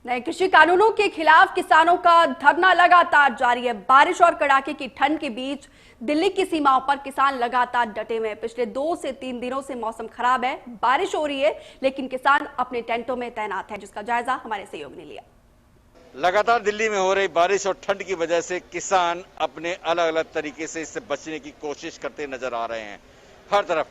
नए कृषि कानूनों के खिलाफ किसानों का धरना लगातार जारी है। बारिश और कड़ाके की ठंड के बीच दिल्ली की सीमाओं पर किसान लगातार डटे हुए हैं। पिछले 2 से 3 दिनों से मौसम खराब है, बारिश हो रही है, लेकिन किसान अपने टेंटों में तैनात है, जिसका जायजा हमारे सहयोगी ने लिया। लगातार दिल्ली में हो रही बारिश और ठंड की वजह से किसान अपने अलग अलग तरीके से इससे बचने की कोशिश करते नजर आ रहे हैं। हर तरफ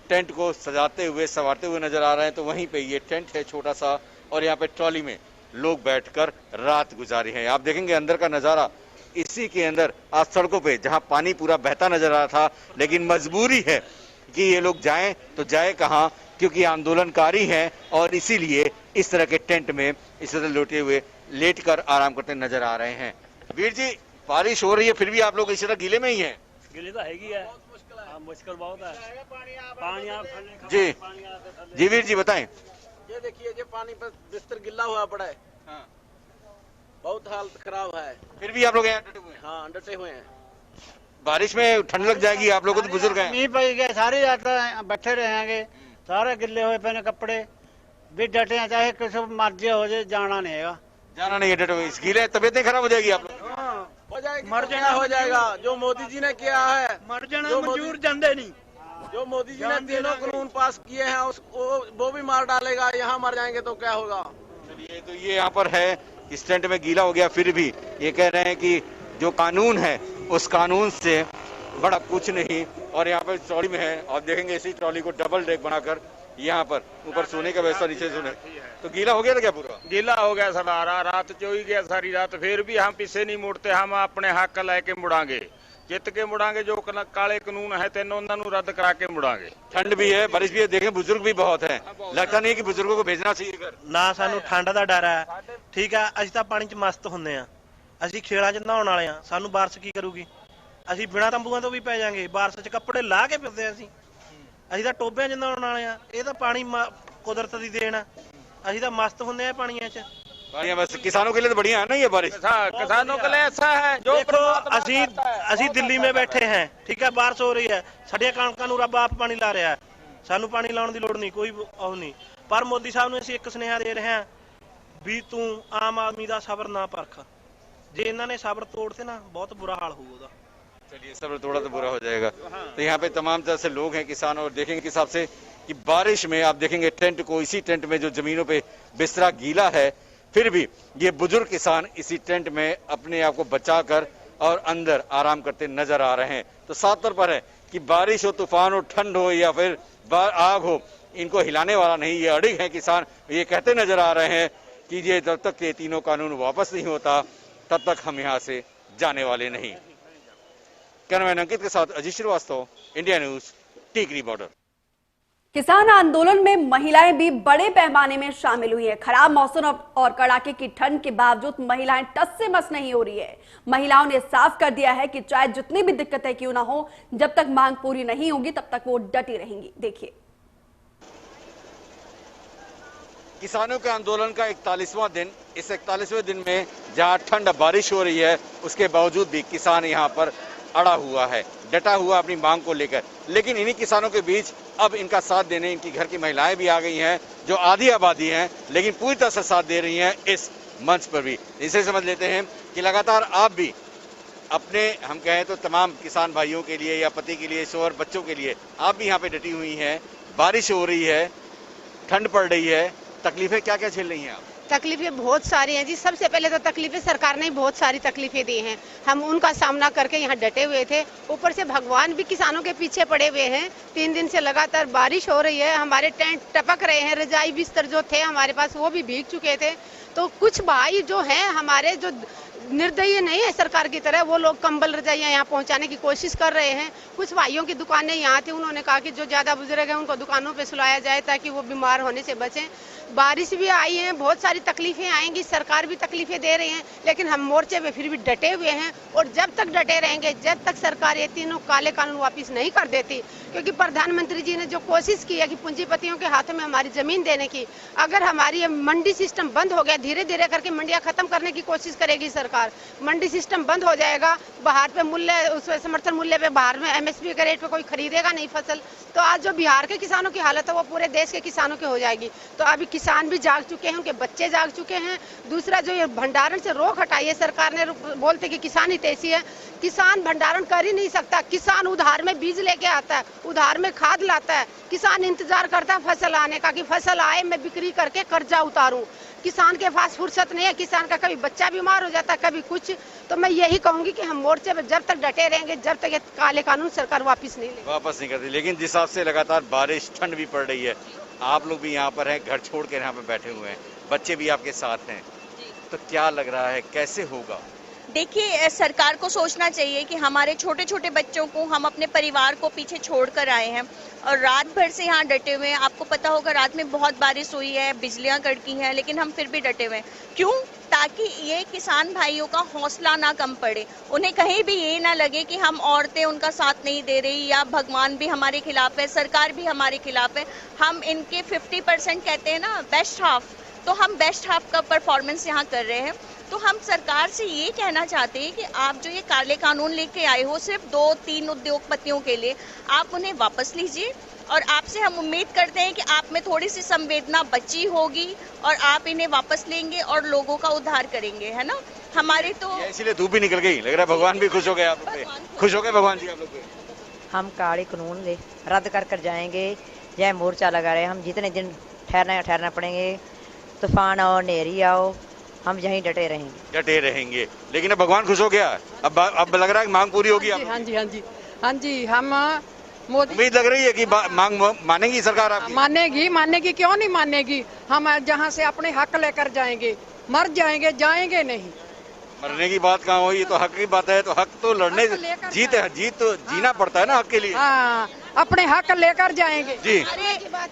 टेंट को सजाते हुए संवारते हुए नजर आ रहे हैं। तो वहीं पे ये टेंट है छोटा सा, और यहाँ पे ट्रॉली में लोग बैठकर रात गुजारी है। आप देखेंगे अंदर का नजारा, इसी के अंदर आज सड़कों पे जहां पानी पूरा बहता नजर आ रहा था, लेकिन मजबूरी है कि ये लोग जाएं तो जाए कहां, क्योंकि आंदोलनकारी हैं और इसीलिए इस तरह के टेंट में इस तरह लेटे हुए लेटकर आराम करते नजर आ रहे हैं। वीर जी, बारिश हो रही है फिर भी आप लोग इस तरह गीले में ही हैं? गीले तो हैगी है, मुश्किल बहुत है। पानी जी वीर जी बताएं। ये देखिए, ये पानी पर बिस्तर गिल्ला हुआ पड़ा है। हाँ। बहुत हालत खराब है। फिर भी आप लोग यहाँ डटे हुए हैं? हाँ, डटे हुए हैं। बारिश में ठंड लग जाएगी आप लोगों को, तो बुजुर्ग हैं। मीह पई गए, सारी रात बैठे रहेंगे, सारे गिले हुए पहने कपड़े भी डटे हैं, चाहे किसी मर्जी हो जाए, जाना नहीं है। जाना नहीं है, डटे हुए। गीले तबियत नहीं खराब हो जाएगी आप लोग? हो जाएगी, मर जाना हो जाएगा। जो मोदी जी ने किया है, मर जाना मंजूर जाते नहीं। जो मोदी जी ने तीनों कानून पास किए हैं वो भी मार डालेगा। यहाँ मर जाएंगे तो क्या होगा। चलिए, तो ये यहाँ पर है, इस टेंट में गीला हो गया, फिर भी ये कह रहे हैं कि जो कानून है उस कानून से बड़ा कुछ नहीं। और यहाँ पर ट्रॉली में है, आप देखेंगे इसी ट्रॉली को डबल डेक बनाकर यहाँ पर ऊपर सोने का व्यवस्था, नीचे सोने। तो गीला हो गया था क्या पूरा? गीला हो गया सारा रात, चोई गया सारी रात। फिर भी हम पीछे नहीं मुड़ते, हम अपने हक लेके मुड़ांगे, जित के मुड़ांगे। जो काले कानून है तेनों उन्होंने रद्द करा के मुड़ांगे। ठंड भी है, बारिश भी है, देखें बुजुर्ग भी बहुत है। लगता नहीं कि बुजुर्गों को भेजना चाहिए घर? ना सानू ठंड ਦਾ ਡਰ ਹੈ, ਠੀਕ ਹੈ। ਅਸੀਂ ਤਾਂ ਪਾਣੀ 'ਚ ਮਸਤ ਹੁੰਦੇ ਆ, ਅਸੀਂ ਖੇੜਾਂ 'ਚ ਨਹਾਉਣ ਵਾਲੇ ਆ। ਸਾਨੂੰ ਬਾਰਿਸ਼ ਕੀ ਕਰੂਗੀ? ਅਸੀਂ ਬਿਨਾਂ ਤੰਬੂਆਂ ਤੋਂ ਵੀ ਪੈ ਜਾਾਂਗੇ, ਬਾਰਿਸ਼ 'ਚ ਕੱਪੜੇ ਲਾ ਕੇ ਫਿਰਦੇ ਆ। ਅਸੀਂ ਤਾਂ ਟੋਬਿਆਂ 'ਚ ਨਹਾਉਣ ਵਾਲੇ ਆ। ਇਹ ਤਾਂ ਪਾਣੀ ਕੁਦਰਤ ਦੀ ਦੇਣ ਆ, ਅਸੀਂ ਤਾਂ ਮਸਤ ਹੁੰਦੇ ਆ ਪਾਣੀਆਂ 'ਚ। बस किसानों के लिए तो बढ़िया है ना ये बारिश? किसानों के लिए ऐसा है जो देखो ਅਸੀਂ ਦਿੱਲੀ में बैठे हैं, ठीक है। बारिश हो रही है, ਸਾਡੀਆਂ ਕਣਕਾਂ ਨੂੰ ਰੱਬ ਆਪ ਪਾਣੀ ਲਾ ਰਿਹਾ ਹੈ। ਸਾਨੂੰ ਪਾਣੀ ਲਾਉਣ ਦੀ ਲੋੜ ਨਹੀਂ, ਕੋਈ ਉਹ ਨਹੀਂ। ਪਰ ਮੋਦੀ ਸਾਹਿਬ ਨੂੰ ਅਸੀਂ ਇੱਕ ਸੁਨੇਹਾ ਦੇ ਰਹੇ ਹਾਂ ਵੀ ਤੂੰ ਆਮ ਆਦਮੀ ਦਾ ਸਬਰ ਨਾ ਪਰਖ। ਜੇ ਇਹਨਾਂ ਨੇ ਸਬਰ ਤੋੜਤੇ ਨਾ, ਬਹੁਤ बुरा हाल होगा ਉਹਦਾ। चलिए, सब्र थोड़ा तो बुरा हो जाएगा। तो यहाँ पे तमाम तरह से लोग हैं किसान, और देखेंगे किस हिसाब से कि बारिश में आप देखेंगे टेंट को, इसी टेंट में जो जमीनों पे बिस्तरा गीला है, फिर भी ये बुजुर्ग किसान इसी टेंट में अपने आप को बचाकर और अंदर आराम करते नजर आ रहे हैं। तो साफ तौर पर है कि बारिश हो, तूफान हो, ठंड हो या फिर आग हो, इनको हिलाने वाला नहीं। ये अड़िग है किसान, ये कहते नजर आ रहे हैं कि ये जब तक ये तीनों कानून वापस नहीं होता तब तक हम यहाँ से जाने वाले नहीं। कैमरामैन अंकित के साथ Ajit Srivastava, India News, Tikri border. किसान आंदोलन में महिलाएं भी बड़े पैमाने में शामिल हुई हैं। खराब मौसम और कड़ाके की ठंड के बावजूद महिलाएं टस से मस नहीं हो रही है। महिलाओं ने साफ कर दिया है कि चाहे जितनी भी दिक्कतें क्यों ना हो, जब तक मांग पूरी नहीं होगी तब तक वो डटी रहेंगी। देखिए, किसानों के आंदोलन का 41वां दिन। इस 41वें दिन में जहां ठंड बारिश हो रही है, उसके बावजूद भी किसान यहां पर अड़ा हुआ है, डटा हुआ अपनी मांग को लेकर। लेकिन इन्हीं किसानों के बीच अब इनका साथ देने इनकी घर की महिलाएं भी आ गई हैं, जो आधी आबादी हैं, लेकिन पूरी तरह से साथ दे रही हैं इस मंच पर भी। इसे समझ लेते हैं कि लगातार आप भी अपने, हम कहें तो तमाम किसान भाइयों के लिए या पति के लिए, शोहर, बच्चों के लिए, आप भी यहाँ पे डटी हुई हैं। बारिश हो रही है, ठंड पड़ रही है, तकलीफें क्या क्या झेल रही हैं आप? तकलीफें बहुत सारी हैं जी। सबसे पहले तो तकलीफें सरकार ने बहुत सारी तकलीफें दी हैं, हम उनका सामना करके यहाँ डटे हुए थे। ऊपर से भगवान भी किसानों के पीछे पड़े हुए हैं। 3 दिन से लगातार बारिश हो रही है, हमारे टेंट टपक रहे हैं, रजाई बिस्तर जो थे हमारे पास वो भी भीग चुके थे। तो कुछ भाई जो हैं हमारे, जो निर्दयी नहीं है सरकार की तरह, वो लोग कंबल रजाइयाँ यहाँ पहुँचाने की कोशिश कर रहे हैं। कुछ भाइयों की दुकानें यहाँ थी, उन्होंने कहा कि जो ज़्यादा बुजुर्ग हैं उनको दुकानों पे सुलाया जाए ताकि वो बीमार होने से बचें। बारिश भी आई है, बहुत सारी तकलीफें आएंगी, सरकार भी तकलीफें दे रही हैं, लेकिन हम मोर्चे पे फिर भी डटे हुए हैं। और जब तक डटे रहेंगे, जब तक सरकार ये तीनों काले कानून वापस नहीं कर देती, क्योंकि प्रधानमंत्री जी ने जो कोशिश की है कि पूंजीपतियों के हाथों में हमारी जमीन देने की, अगर हमारी ये मंडी सिस्टम बंद हो गया, धीरे धीरे करके मंडियां खत्म करने की कोशिश करेगी सरकार, मंडी सिस्टम बंद हो जाएगा, बाहर पे मूल्य, उस समर्थन मूल्य पे बाहर में एमएसपी के रेट पे कोई खरीदेगा नहीं फसल, तो आज जो बिहार के किसानों की हालत है वो पूरे देश के किसानों की हो जाएगी। तो अभी किसान भी जाग चुके हैं, उनके बच्चे जाग चुके हैं। दूसरा, जो ये भंडारण से रोक हटाई है सरकार ने, बोलते कि किसान हितैषी है, किसान भंडारण कर ही नहीं सकता। किसान उधार में बीज लेके आता है, उधार में खाद लाता है, किसान इंतजार करता है फसल आने का कि फसल आए मैं बिक्री करके कर्जा उतारूं। किसान के पास फुर्सत नहीं है, किसान का कभी बच्चा बीमार हो जाता है, कभी कुछ। तो मैं यही कहूंगी कि हम मोर्चे पे जब तक डटे रहेंगे, जब तक ये काले कानून सरकार वापस नहीं करती। लेकिन जिस हिसाब से लगातार बारिश, ठंड भी पड़ रही है, आप लोग भी यहाँ पर हैं, घर छोड़ कर यहाँ पे बैठे हुए हैं, बच्चे भी आपके साथ हैं, तो क्या लग रहा है, कैसे होगा? देखिए, सरकार को सोचना चाहिए कि हमारे छोटे छोटे बच्चों को, हम अपने परिवार को पीछे छोड़कर आए हैं और रात भर से यहाँ डटे हुए हैं। आपको पता होगा रात में बहुत बारिश हुई है, बिजलियां कड़की हैं, लेकिन हम फिर भी डटे हुए हैं। क्यों? ताकि ये किसान भाइयों का हौसला ना कम पड़े, उन्हें कहीं भी ये ना लगे कि हम औरतें उनका साथ नहीं दे रही या भगवान भी हमारे खिलाफ है, सरकार भी हमारे खिलाफ है। हम इनके 50% कहते हैं ना, बेस्ट हाफ, तो हम बेस्ट हाफ का परफॉर्मेंस यहाँ कर रहे हैं। तो हम सरकार से ये कहना चाहते हैं कि आप जो ये काले कानून लेके आए हो सिर्फ 2-3 उद्योगपतियों के लिए, आप उन्हें वापस लीजिए और आपसे हम उम्मीद करते हैं कि आप में थोड़ी सी संवेदना बची होगी और आप इन्हें वापस लेंगे और लोगों का उद्धार करेंगे, है ना। हमारे तो इसीलिए धूप भी निकल गई, लग रहा है भगवान भी खुश हो गए, आप लोग पे खुश हो गए भगवान जी आप लोग पे। हम काले कानून रद्द कर जाएंगे, यह मोर्चा लगा रहे, हम जितने दिन ठहरना पड़ेंगे, तूफान आओ, नेरी आओ, हम यहीं डटे रहेंगे। लेकिन अब भगवान खुश हो गया, अब लग रहा है मांग पूरी होगी। हाँ जी, हम उम्मीद लग रही है कि मांग मानेगी सरकार आपकी? मानेगी, क्यों नहीं मानेगी। हम जहाँ से अपने हक लेकर जाएंगे, मर जाएंगे नहीं। मरने की बात कहाँ हुई, ये तो हक की बात है, तो हक तो लड़ने, जीत तो जीना पड़ता है ना हक के लिए। हाँ, अपने हक लेकर जाएंगे जी।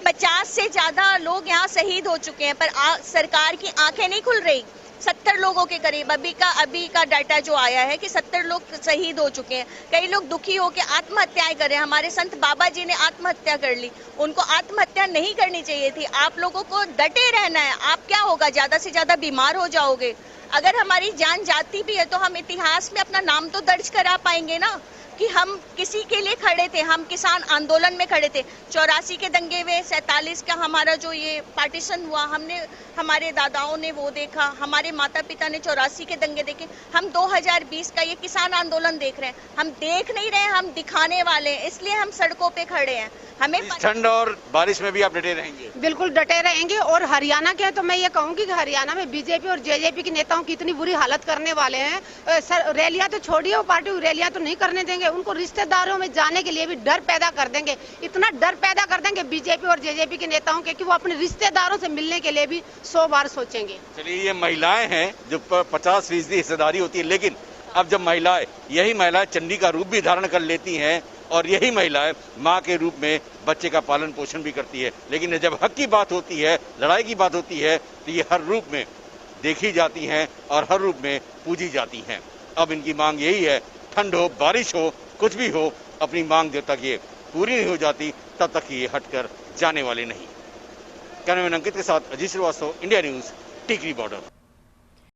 50 से ज्यादा लोग यहाँ शहीद हो चुके हैं, पर सरकार की आंखें नहीं खुल रही। 70 लोगों के करीब अभी का डाटा जो आया है कि 70 लोग शहीद हो चुके हैं। कई लोग दुखी होकर आत्महत्याएं कर रहे हैं। हमारे संत बाबा जी ने आत्महत्या कर ली, उनको आत्महत्या नहीं करनी चाहिए थी। आप लोगों को डटे रहना है। आप क्या होगा, ज्यादा से ज्यादा बीमार हो जाओगे। अगर हमारी जान जाती भी है तो हम इतिहास में अपना नाम तो दर्ज करा पाएंगे ना कि हम किसी के लिए खड़े थे, हम किसान आंदोलन में खड़े थे। 84 के दंगे में, 47 का हमारा जो ये पार्टीशन हुआ, हमने, हमारे दादाओं ने वो देखा, हमारे माता पिता ने 84 के दंगे देखे। हम 2020 का ये किसान आंदोलन देख रहे हैं। हम देख नहीं रहे, हम दिखाने वाले हैं, इसलिए हम सड़कों पे खड़े हैं। हमें ठंड और बारिश में भी आप डटे रहेंगे? बिल्कुल डटे रहेंगे। और हरियाणा के तो मैं ये कहूंगी कि हरियाणा में बीजेपी और जेजेपी के नेताओं की इतनी बुरी हालत करने वाले हैं, रैलियां तो छोड़िए, वो पार्टी रैलियां तो नहीं करने देंगे, उनको रिश्तेदारों में जाने के लिए भी डर पैदा कर देंगे। इतना डर पैदा कर देंगे बीजेपी और जेजेपी के नेताओं के कि वो अपने रिश्तेदारों से मिलने के लिए भी 100 बार सोचेंगे। चलिए, ये महिलाएं हैं जो 50% हिस्सेदारी होती है, लेकिन अब जब यही महिलाएं चंडी का रूप भी धारण कर लेती हैं और यही महिलाएं माँ के रूप में बच्चे का पालन पोषण भी करती है, लेकिन जब हक की बात होती है, लड़ाई की बात होती है, तो ये हर रूप में देखी जाती हैं और हर रूप में पूजी जाती हैं। अब इनकी मांग यही है, ठंड हो, बारिश हो, कुछ भी हो, अपनी मांग जब तक ये पूरी नहीं हो जाती तब तक ये हटकर जाने वाले नहीं। कैमरामैन अंकित के साथ अजीत श्रीवास्तव, इंडिया न्यूज, टिकरी बॉर्डर।